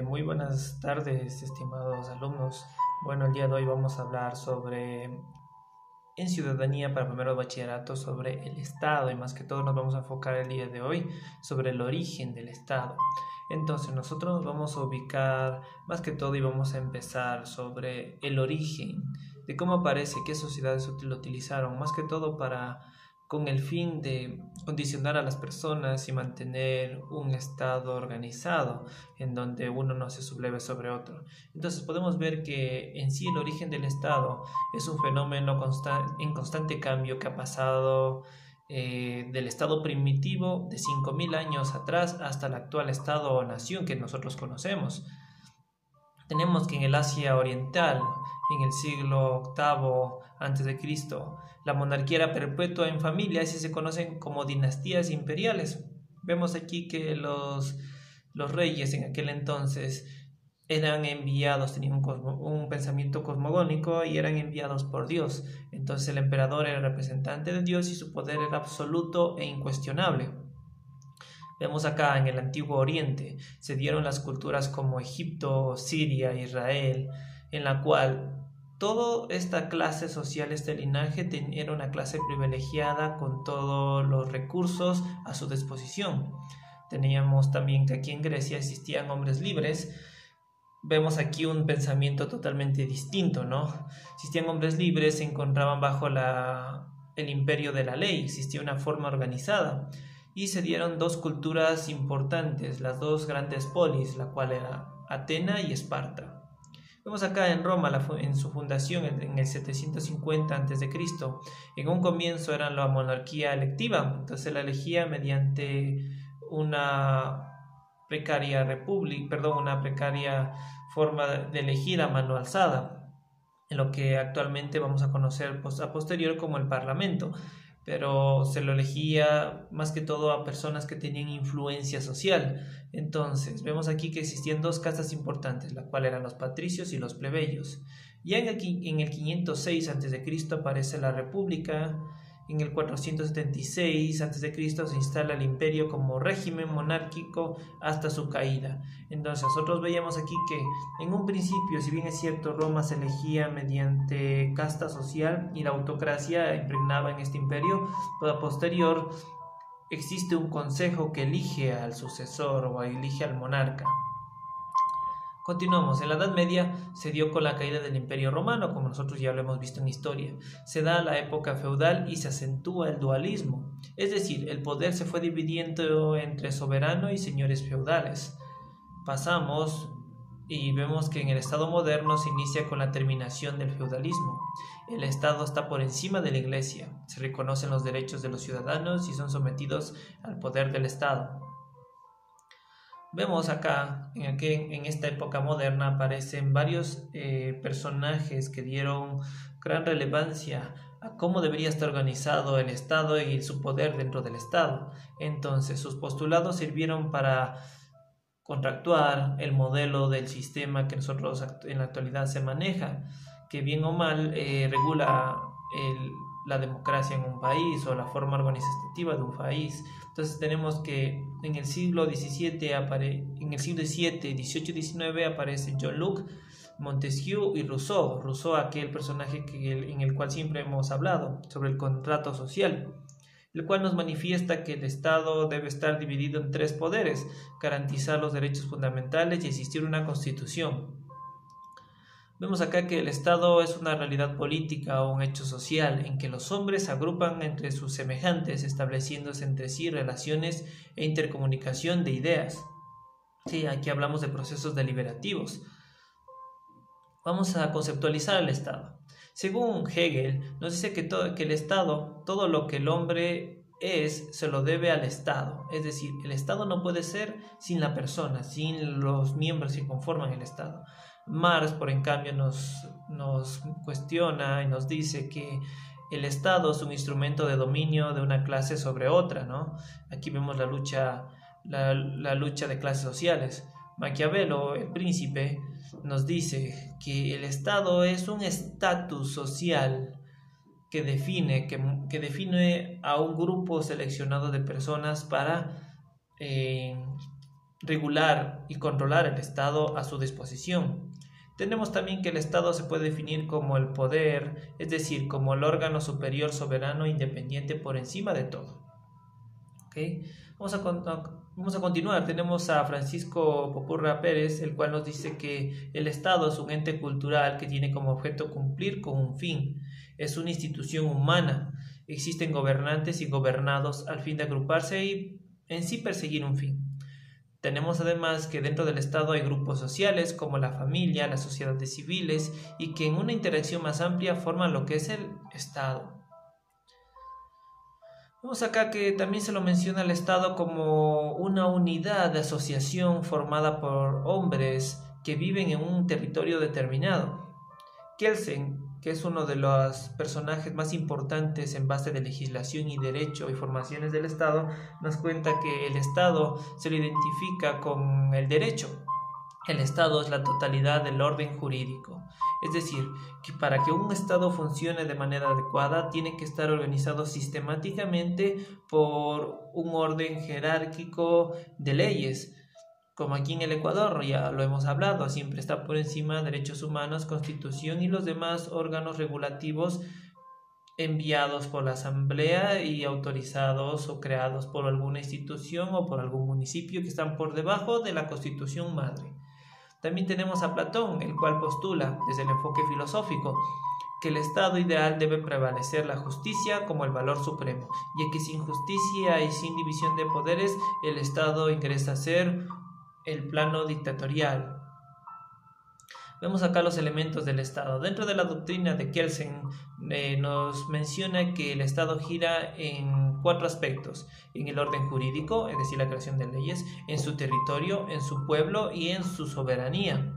Muy buenas tardes, estimados alumnos. Bueno, el día de hoy vamos a hablar en ciudadanía para primero de bachillerato, sobre el Estado y más que todo nos vamos a enfocar el día de hoy sobre el origen del Estado. Entonces, nosotros nos vamos a ubicar más que todo y vamos a empezar sobre el origen de cómo aparece, qué sociedades lo utilizaron, más que todo con el fin de condicionar a las personas y mantener un Estado organizado en donde uno no se subleve sobre otro. Entonces podemos ver que en sí el origen del Estado es un fenómeno en constante cambio que ha pasado del estado primitivo de 5.000 años atrás hasta el actual estado o nación que nosotros conocemos. Tenemos que en el Asia Oriental, en el siglo octavo antes de Cristo, la monarquía era perpetua en familias y se conocen como dinastías imperiales. Vemos aquí que los reyes en aquel entonces eran enviados, tenían un pensamiento cosmogónico y eran enviados por Dios. Entonces el emperador era el representante de Dios y su poder era absoluto e incuestionable. Vemos acá en el Antiguo Oriente, se dieron las culturas como Egipto, Siria, Israel, en la cual toda esta clase social, este linaje, era una clase privilegiada con todos los recursos a su disposición. Teníamos también que aquí en Grecia existían hombres libres. Vemos aquí un pensamiento totalmente distinto, ¿no? Existían hombres libres, se encontraban bajo el imperio de la ley, existía una forma organizada y se dieron dos culturas importantes, las dos grandes polis, la cual era Atena y Esparta. Vemos acá en Roma, en su fundación en el 750 a.C., en un comienzo era la monarquía electiva, entonces se la elegía mediante una una precaria forma de elegir a mano alzada, en lo que actualmente vamos a conocer a posterior como el Parlamento, pero se lo elegía más que todo a personas que tenían influencia social. Entonces, vemos aquí que existían dos castas importantes, la cual eran los patricios y los plebeyos. Ya en el 506 a.C. aparece la República. En el 476 a.C. se instala el imperio como régimen monárquico hasta su caída. Entonces nosotros veíamos aquí que en un principio, si bien es cierto, Roma se elegía mediante casta social y la autocracia impregnaba en este imperio, pero a posterior existe un consejo que elige al sucesor o elige al monarca. Continuamos, en la Edad Media se dio con la caída del Imperio Romano, como nosotros ya lo hemos visto en historia. Se da la época feudal y se acentúa el dualismo, es decir, el poder se fue dividiendo entre soberano y señores feudales. Pasamos y vemos que en el Estado moderno se inicia con la terminación del feudalismo. El Estado está por encima de la Iglesia, se reconocen los derechos de los ciudadanos y son sometidos al poder del Estado. Vemos acá que en esta época moderna aparecen varios personajes que dieron gran relevancia a cómo debería estar organizado el Estado y su poder dentro del Estado. Entonces, sus postulados sirvieron para contractuar el modelo del sistema que nosotros en la actualidad se maneja, que bien o mal regula la democracia en un país o la forma organizativa de un país. Entonces tenemos que en el siglo XVII, en el siglo XVII, XVIII y XIX aparece John Locke, Montesquieu y Rousseau. Rousseau, aquel personaje en el cual siempre hemos hablado, sobre el contrato social, el cual nos manifiesta que el Estado debe estar dividido en tres poderes, garantizar los derechos fundamentales y existir una constitución. Vemos acá que el Estado es una realidad política o un hecho social en que los hombres se agrupan entre sus semejantes, estableciéndose entre sí relaciones e intercomunicación de ideas. Sí, aquí hablamos de procesos deliberativos. Vamos a conceptualizar el Estado. Según Hegel, nos dice que el Estado, todo lo que el hombre es, se lo debe al Estado. Es decir, el Estado no puede ser sin la persona, sin los miembros que conforman el Estado. Marx, por en cambio, nos cuestiona y nos dice que el Estado es un instrumento de dominio de una clase sobre otra, ¿no? Aquí vemos la lucha de clases sociales. Maquiavelo, el príncipe, nos dice que el Estado es un estatus social que define a un grupo seleccionado de personas para regular y controlar el Estado a su disposición. Tenemos también que el Estado se puede definir como el poder, es decir, como el órgano superior, soberano, independiente por encima de todo. ¿Okay? Vamos a continuar. Tenemos a Francisco Popurra Pérez, el cual nos dice que el Estado es un ente cultural que tiene como objeto cumplir con un fin. Es una institución humana. Existen gobernantes y gobernados al fin de agruparse y en sí perseguir un fin. Tenemos además que dentro del Estado hay grupos sociales como la familia, las sociedades civiles y que en una interacción más amplia forman lo que es el Estado. Vemos acá que también se lo menciona al Estado como una unidad de asociación formada por hombres que viven en un territorio determinado. Kelsen, que es uno de los personajes más importantes en base de legislación y derecho y formaciones del Estado, nos cuenta que el Estado se lo identifica con el derecho. El Estado es la totalidad del orden jurídico. Es decir, que para que un Estado funcione de manera adecuada tiene que estar organizado sistemáticamente por un orden jerárquico de leyes. Como aquí en el Ecuador, ya lo hemos hablado, siempre está por encima derechos humanos, constitución y los demás órganos regulativos enviados por la Asamblea y autorizados o creados por alguna institución o por algún municipio que están por debajo de la Constitución Madre. También tenemos a Platón, el cual postula, desde el enfoque filosófico, que el Estado ideal debe prevalecer la justicia como el valor supremo, ya que sin justicia y sin división de poderes, el Estado ingresa a ser el plano dictatorial. Vemos acá los elementos del Estado. Dentro de la doctrina de Kelsen nos menciona que el Estado gira en 4 aspectos: en el orden jurídico, es decir, la creación de leyes, en su territorio, en su pueblo y en su soberanía.